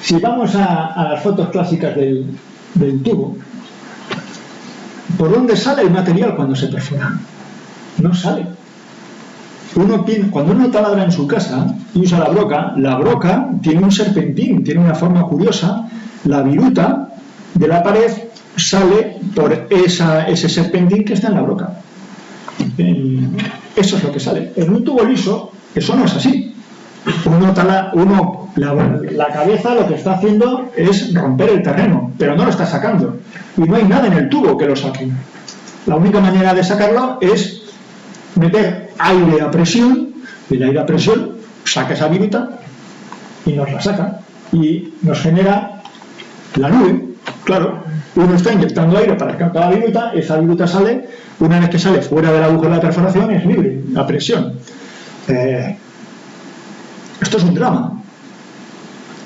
Si vamos a las fotos clásicas del tubo, ¿por dónde sale el material cuando se perfora? No sale. Cuando uno taladra en su casa y usa la broca tiene un serpentín, tiene una forma curiosa. La viruta de la pared sale por ese serpentín que está en la broca. Eso es lo que sale. En un tubo liso, eso no es así. La cabeza lo que está haciendo es romper el terreno, pero no lo está sacando. Y no hay nada en el tubo que lo saque. La única manera de sacarlo es meter aire a presión, y el aire a presión saca esa viruta y nos la saca. Y nos genera la nube. Claro, uno está inyectando aire para escapar la viruta, esa viruta sale, una vez que sale fuera del agujero de la perforación es libre, la presión. Esto es un drama.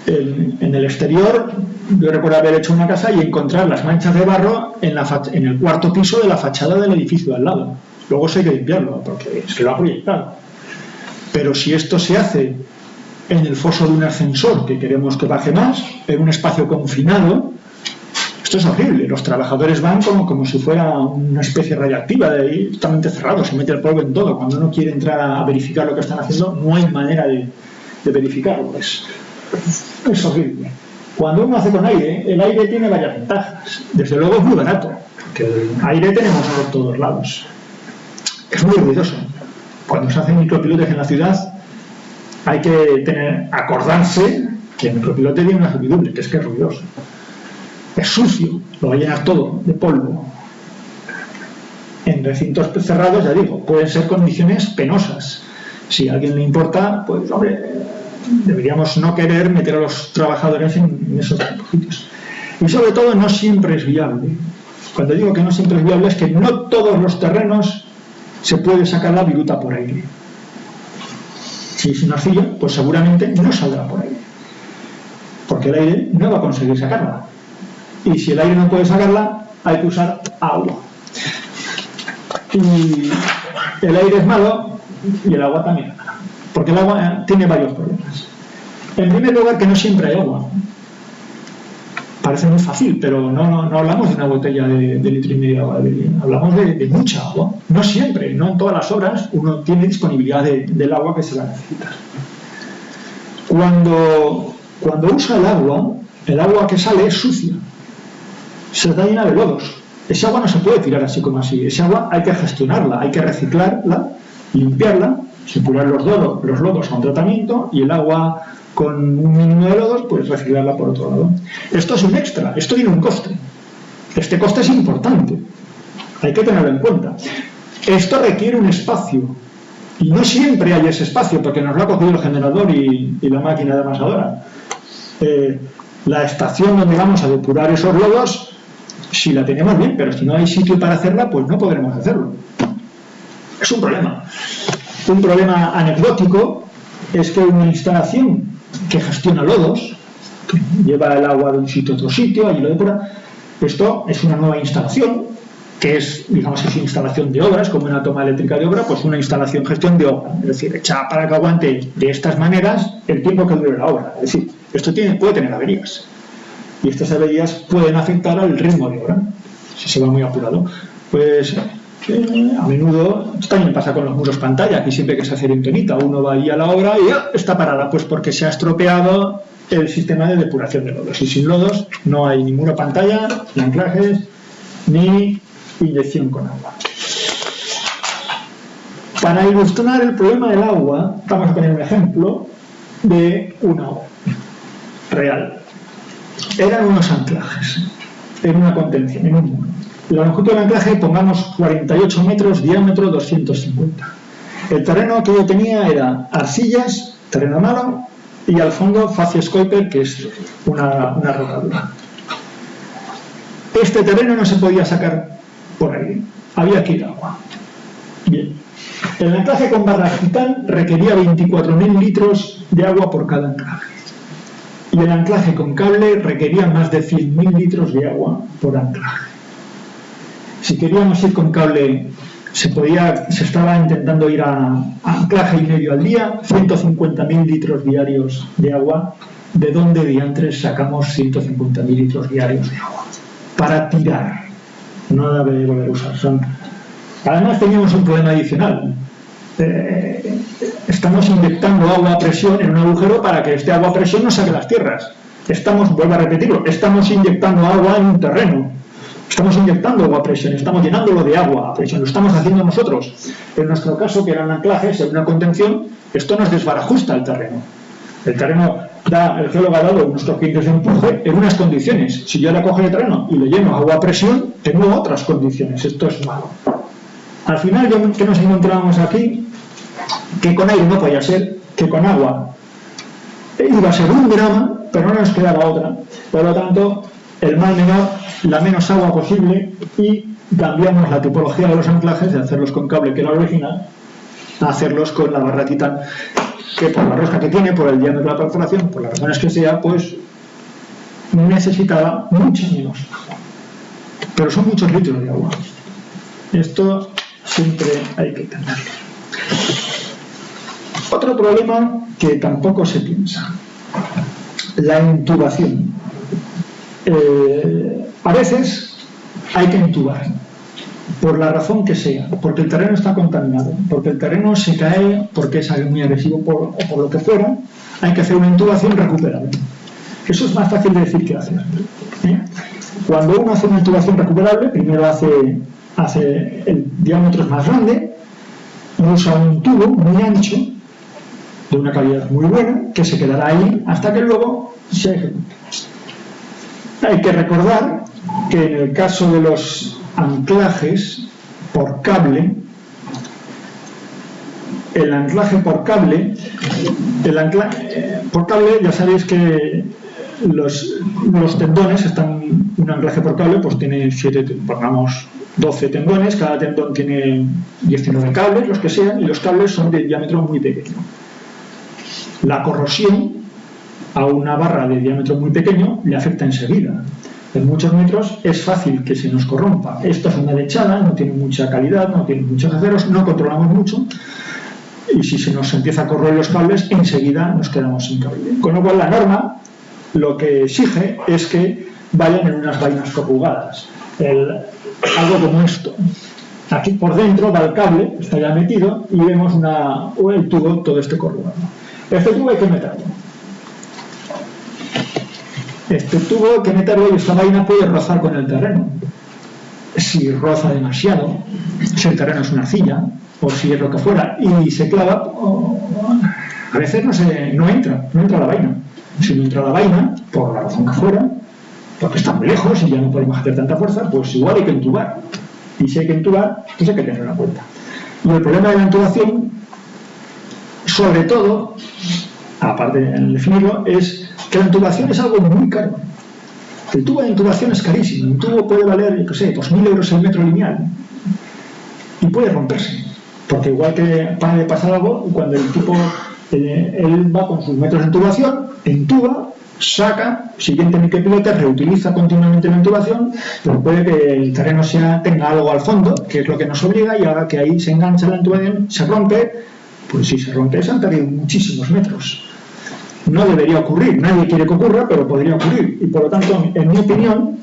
En el exterior, yo recuerdo haber hecho una casa y encontrar las manchas de barro en el cuarto piso de la fachada del edificio de al lado. Luego hay que limpiarlo, porque es que lo ha proyectado. Pero si esto se hace en el foso de un ascensor, que queremos que baje más, en un espacio confinado, esto es horrible. Los trabajadores van como si fuera una especie radiactiva, de ahí totalmente cerrado, se mete el polvo en todo. Cuando uno quiere entrar a verificar lo que están haciendo, no hay manera de verificarlo. Es horrible. Cuando uno hace con aire, el aire tiene varias ventajas. Desde luego es muy barato, porque el aire tenemos por todos lados. Es muy ruidoso. Cuando se hacen micropilotes en la ciudad, hay que acordarse que el micropilote tiene una servidumbre, que es ruidoso. Es sucio, lo va a llenar todo de polvo. En recintos cerrados, ya digo, pueden ser condiciones penosas. Si a alguien le importa, pues, hombre, deberíamos no querer meter a los trabajadores en esos sitios. Y sobre todo, no siempre es viable. Cuando digo que no siempre es viable, es que no todos los terrenos se puede sacar la viruta por aire. Si es una arcilla, pues seguramente no saldrá por aire, porque el aire no va a conseguir sacarla. Y si el aire no puede sacarla, hay que usar agua. Y el aire es malo y el agua también es mala, porque el agua tiene varios problemas. En primer lugar, que no siempre hay agua. Parece muy fácil, pero no hablamos de una botella de litro y medio de agua, hablamos de mucha agua. No siempre, no en todas las obras uno tiene disponibilidad del agua que se va a necesitar. Cuando usa el agua que sale es sucia, se está llena de lodos. Esa agua no se puede tirar así como así. Esa agua hay que gestionarla, hay que reciclarla, limpiarla, separar los lodos a un tratamiento y el agua con un mínimo de lodos, pues reciclarla por otro lado. Esto es un extra, esto tiene un coste. Este coste es importante, hay que tenerlo en cuenta. Esto requiere un espacio, y no siempre hay ese espacio, porque nos lo ha cogido el generador y la máquina de amasadora. La estación donde vamos a depurar esos lodos, si la tenemos bien, pero si no hay sitio para hacerla, pues no podremos hacerlo. Es un problema. Un problema anecdótico es que una instalación que gestiona lodos, que lleva el agua de un sitio a otro sitio, allí lo depura, esto es una nueva instalación, que es, digamos, es una instalación de obras, como una toma eléctrica de obra, pues una instalación gestión de obra, es decir, hecha para que aguante de estas maneras el tiempo que dure la obra. Es decir, esto puede tener averías. y estas averías pueden afectar al ritmo de obra. Si se va muy apurado, pues a menudo, esto también pasa con los muros pantalla, aquí siempre que se hace bentonita, uno va ahí a la obra y está parada, pues porque se ha estropeado el sistema de depuración de lodos, y sin lodos no hay ni muro pantalla, ni anclajes, ni inyección con agua. Para ilustrar el problema del agua, vamos a poner un ejemplo de una obra real. Eran unos anclajes en una contención, en un muro. La longitud del anclaje, pongamos 48 metros, diámetro 250. El terreno que yo tenía era arcillas, terreno malo, y al fondo facies-Kuiper, que es una roca dura. Este terreno no se podía sacar por ahí, había que ir agua. Bien. El anclaje con barra gitán requería 24.000 litros de agua por cada anclaje. Y el anclaje con cable requería más de 100.000 litros de agua por anclaje. Si queríamos ir con cable, se estaba intentando ir a anclaje y medio al día, 150.000 litros diarios de agua. ¿De dónde diantres sacamos 150.000 litros diarios de agua? Para tirar, no debe volver a usar. Además teníamos un problema adicional. Estamos inyectando agua a presión en un agujero para que este agua a presión no saque las tierras. Vuelvo a repetirlo, estamos inyectando agua en un terreno. Estamos inyectando agua a presión, estamos llenándolo de agua a presión, lo estamos haciendo nosotros. En nuestro caso, que eran anclajes en una contención, esto nos desbarajusta el terreno. El terreno el geólogo ha dado unos toques de empuje en unas condiciones. Si yo le cojo el terreno y le lleno agua a presión, tengo otras condiciones. Esto es malo. Al final, ¿qué nos encontrábamos aquí? Que con aire no podía ser, que con agua iba a ser un drama, pero no nos quedaba otra. Por lo tanto, el mal menor, la menos agua posible, y cambiamos la tipología de los anclajes de hacerlos con cable, que era el original, a hacerlos con la barra titán, que por la rosca que tiene, por el diámetro de la perforación, por las razones que sea, pues necesitaba mucho menos agua. Pero son muchos litros de agua. Esto siempre hay que entenderlo. Otro problema que tampoco se piensa: la intubación. A veces hay que intubar, por la razón que sea, porque el terreno está contaminado, porque el terreno se cae, porque es muy agresivo o por lo que fuera, hay que hacer una intubación recuperable. Eso es más fácil de decir que hacer. Cuando uno hace una intubación recuperable, primero hace el diámetro más grande y usa un tubo muy ancho, de una calidad muy buena, que se quedará ahí hasta que luego se ejecute. Hay que recordar que en el caso de los anclajes por cable, el anclaje por cable, ya sabéis que los tendones están, un anclaje por cable pues tiene 12 tendones, cada tendón tiene 19 cables, los que sean, y los cables son de diámetro muy pequeño. La corrosión a una barra de diámetro muy pequeño le afecta enseguida. En muchos metros es fácil que se nos corrompa. Esto es una lechada, no tiene mucha calidad, no tiene muchos aceros, no controlamos mucho, y si se nos empieza a corroer los cables, enseguida nos quedamos sin cable. Con lo cual la norma lo que exige es que vayan en unas vainas corrugadas. Algo como esto. Aquí por dentro va el cable, está ya metido, y vemos el tubo todo este corrugado. Este tubo hay que meterlo. Este tubo hay que meterlo y esta vaina puede rozar con el terreno. Si roza demasiado, si el terreno es una arcilla, o si es lo que fuera, y se clava, a veces no entra la vaina. Si no entra la vaina, por la razón que fuera, porque está muy lejos y ya no podemos hacer tanta fuerza, pues igual hay que entubar. Y si hay que entubar, pues hay que tenerlo en cuenta. Y el problema de la intubación, sobre todo, aparte de definirlo, es que la intubación es algo muy caro. El tubo de intubación es carísimo. Un tubo puede valer, 2.000 euros el metro lineal. Y puede romperse. Porque igual que puede pasar algo, cuando el tipo él va con sus metros de intubación, entuba, saca, siguiente micropilote, reutiliza continuamente la intubación, pero puede que el terreno tenga algo al fondo, que es lo que nos obliga, y ahora que ahí se engancha la intubación, se rompe, pues si se rompe, se han perdido muchísimos metros. no debería ocurrir. Nadie quiere que ocurra, pero podría ocurrir. Y por lo tanto, en mi opinión,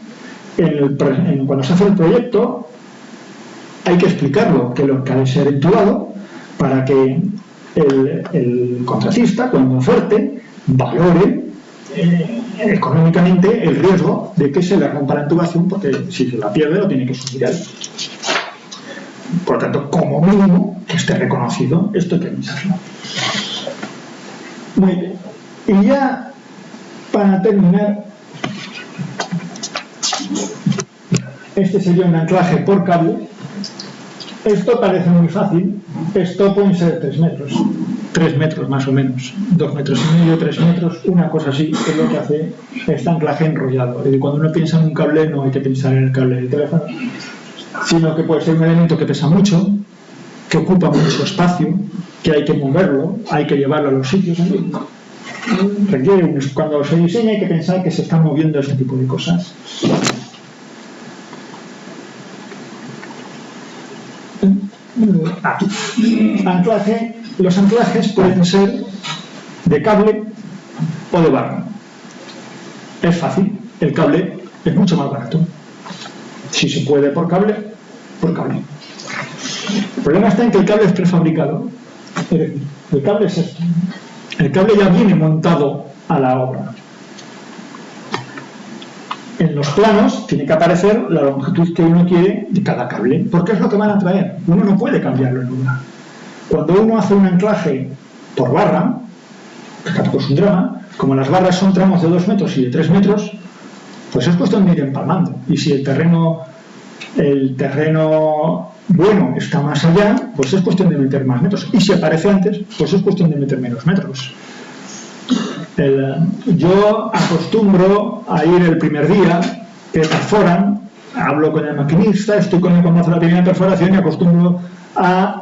cuando se hace el proyecto, hay que explicarlo, que lo que ha de ser entubado para que el contratista, cuando oferte, valore económicamente el riesgo de que se le rompa la intubación, porque si se la pierde lo tiene que subir él. Por lo tanto, como mínimo, que esté reconocido, esto hay que pensarlo. Muy bien. Y ya, para terminar, este sería un anclaje por cable. Esto parece muy fácil. Esto pueden ser 3 metros. 3 metros más o menos. 2,5 metros, 3 metros, una cosa así es lo que hace este anclaje enrollado. Y cuando uno piensa en un cable, no hay que pensar en el cable del teléfono, sino que puede ser un elemento que pesa mucho, que ocupa mucho espacio, que hay que moverlo, hay que llevarlo a los sitios. Cuando se diseña hay que pensar que se están moviendo este tipo de cosas. Aquí. Anclaje. Los anclajes pueden ser de cable o de barra. Es fácil. El cable es mucho más barato. Si se puede por cable, por cable. El problema está en que el cable es prefabricado. Es decir, el cable es esto. El cable ya viene montado a la obra. En los planos tiene que aparecer la longitud que uno quiere de cada cable, porque es lo que van a traer. Uno no puede cambiarlo en una. Cuando uno hace un anclaje por barra, que tampoco es un drama, como las barras son tramos de 2 metros y de 3 metros, pues es cuestión de ir empalmando. Y si el terreno bueno está más allá, pues es cuestión de meter más metros. Y si aparece antes, pues es cuestión de meter menos metros. Yo acostumbro a ir el primer día que perforan, hablo con el maquinista, estoy con él cuando hace la primera perforación y acostumbro a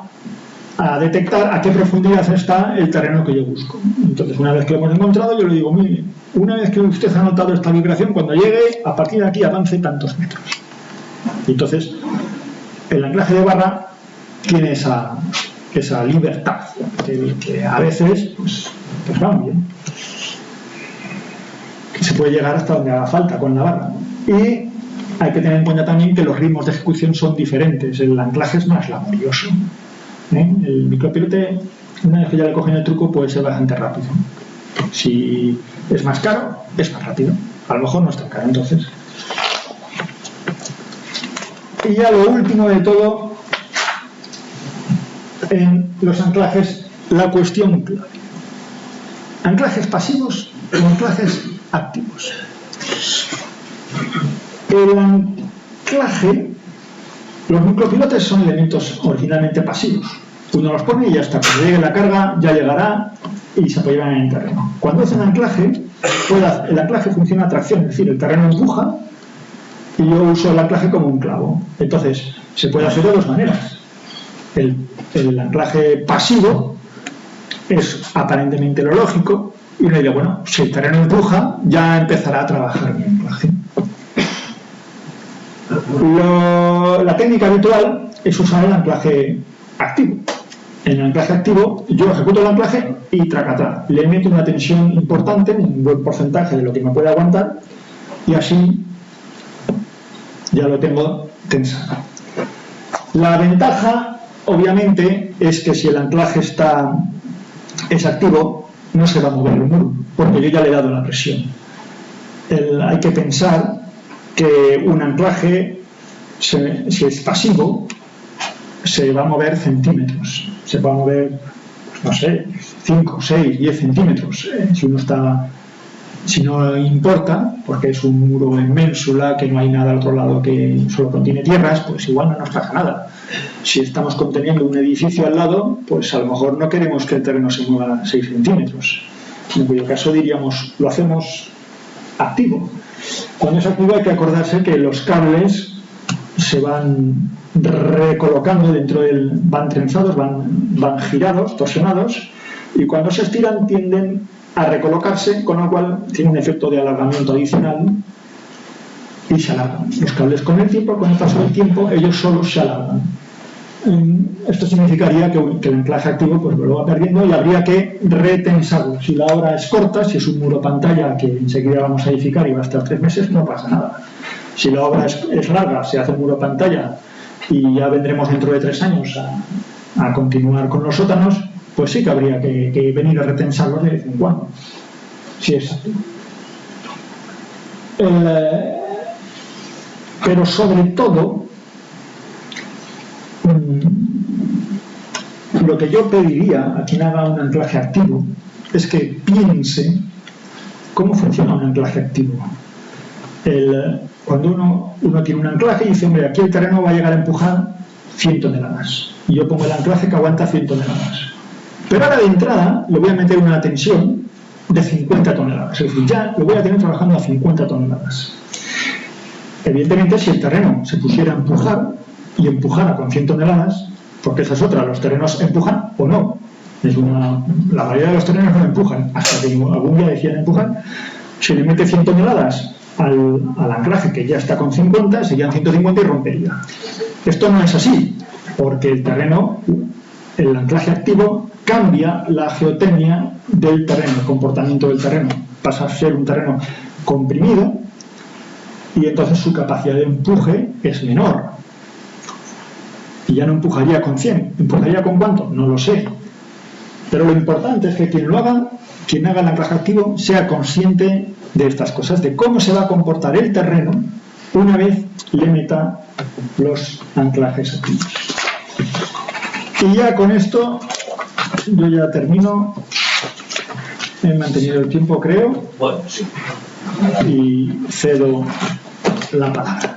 detectar a qué profundidad está el terreno que yo busco. Entonces, una vez que lo hemos encontrado, yo le digo, mire, una vez que usted ha notado esta vibración, cuando llegue, a partir de aquí avance tantos metros. Entonces, el anclaje de barra tiene esa libertad, que a veces pues va muy bien. Que se puede llegar hasta donde haga falta con la barra. Y hay que tener en cuenta también que los ritmos de ejecución son diferentes. El anclaje es más laborioso. El micropilote, una vez que ya le cogen el truco, puede ser bastante rápido. Si es más caro, es más rápido. A lo mejor no es tan caro, entonces. Y ya lo último de todo, en los anclajes, la cuestión clave. Anclajes pasivos o anclajes activos. El anclaje, los micropilotes son elementos originalmente pasivos. Uno los pone y ya está. Cuando llegue la carga, ya llegará y se apoyará en el terreno. Cuando hacen anclaje, el anclaje funciona a tracción, es decir, el terreno empuja y yo uso el anclaje como un clavo. Entonces, se puede hacer de dos maneras. El anclaje pasivo es aparentemente lo lógico y uno diría, bueno, si el terreno empuja, ya empezará a trabajar mi anclaje. La técnica habitual es usar el anclaje activo. En el anclaje activo yo ejecuto el anclaje y tracatá. Le meto una tensión importante, un buen porcentaje de lo que me puede aguantar y así ya lo tengo tensado. La ventaja, obviamente, es que si el anclaje es activo, no se va a mover el muro, porque yo ya le he dado la presión. Hay que pensar que un anclaje, si es pasivo, se va a mover centímetros. Se va a mover, pues no sé, 5, 6, 10 centímetros. Si no importa, porque es un muro en ménsula, que no hay nada al otro lado que solo contiene tierras, pues igual no nos pasa nada. Si estamos conteniendo un edificio al lado, pues a lo mejor no queremos que el terreno se mueva 6 centímetros. En cuyo caso diríamos, lo hacemos activo. Cuando es activo hay que acordarse que los cables se van recolocando van trenzados, van girados, torsionados, y cuando se estiran tienden a recolocarse, con lo cual tiene un efecto de alargamiento adicional y se alargan. Los cables con el tiempo, con el paso del tiempo, ellos solos se alargan. Esto significaría que el anclaje activo pues lo va perdiendo y habría que retensarlo. Si la obra es corta, si es un muro pantalla que enseguida vamos a edificar y va a estar 3 meses, no pasa nada. Si la obra es larga, se hace un muro pantalla y ya vendremos dentro de 3 años a continuar con los sótanos, pues sí que habría que venir a retensarlo de vez en cuando, si es activo. Pero sobre todo, lo que yo pediría a quien haga un anclaje activo es que piense cómo funciona un anclaje activo. Cuando uno tiene un anclaje y dice, hombre, aquí el terreno va a llegar a empujar 100 toneladas y yo pongo el anclaje que aguanta 100 toneladas, pero ahora de entrada le voy a meter una tensión de 50 toneladas, es decir, ya lo voy a tener trabajando a 50 toneladas. Evidentemente, si el terreno se pusiera a empujar y empujara con 100 toneladas, porque esa es otra, los terrenos empujan o no. La mayoría de los terrenos no empujan, hasta que algún día decían empujar. Si le mete 100 toneladas al anclaje que ya está con 50, serían 150 y rompería. Esto no es así, porque el terreno, el anclaje activo, cambia la geotecnia del terreno, el comportamiento del terreno. Pasa a ser un terreno comprimido y entonces su capacidad de empuje es menor. Y ya no empujaría con 100. ¿Empujaría con cuánto? No lo sé. Pero lo importante es que quien haga el anclaje activo, sea consciente de estas cosas, de cómo se va a comportar el terreno una vez le meta los anclajes activos. Y ya con esto yo ya termino. He mantenido el tiempo, creo. Bueno, sí. Y cedo la palabra.